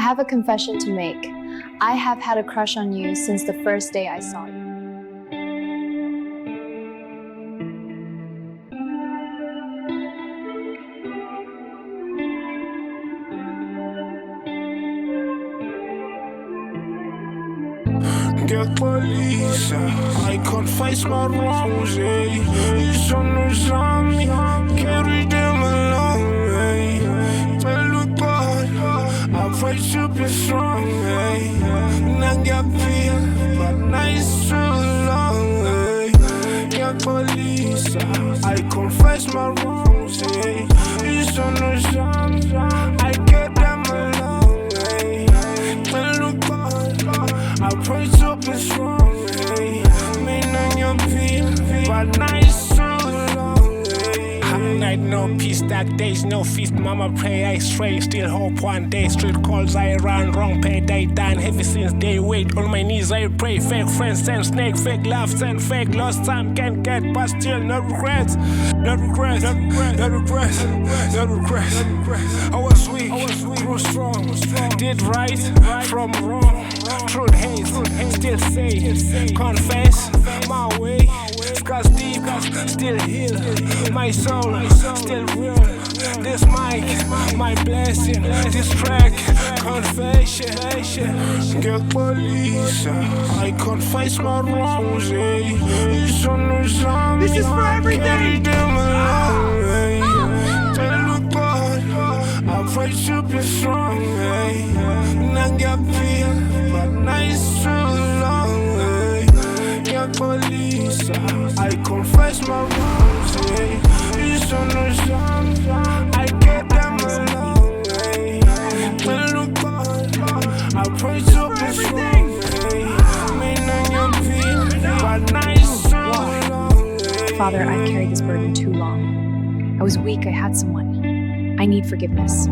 I have a confession to make. I have had a crush on you since the first day I saw you. Get police, I confess my wrongs, You sono esami, carry them along, Tell the God, I pray to be strong, Now get feel, but nice too long, Get police, I confess my wrongs, You sono esami, I get them along, Tell the God, I pray to be strong, Me and your feel, but nice so long, Night no peace, dark days no feast. Mama pray I stray, still hope one day. Street calls I run, wrong pay day done. Heavy since day wait, on my knees I pray. Fake friends send snake, fake love send fake. Lost time can't get, but still no regrets. No regrets, no regrets, no regrets, no regrets. I was weak, grew strong. Did right from wrong. Truth hates, still say, confess my way. Scars deep, still heal. My soul, still real. This mic, my blessing. This track, confession. Get police, I confess my wrongs. This is for everything. Tell the God, I pray to be strong. Now get feel, but nice too long. Get police, I confess my wrongs. You sono esami, I get them along. Tell the God, I pray to be strong. Me and your feel, but nice too long. Father, I've carried this burden too long. I was weak, I had someone. I need forgiveness.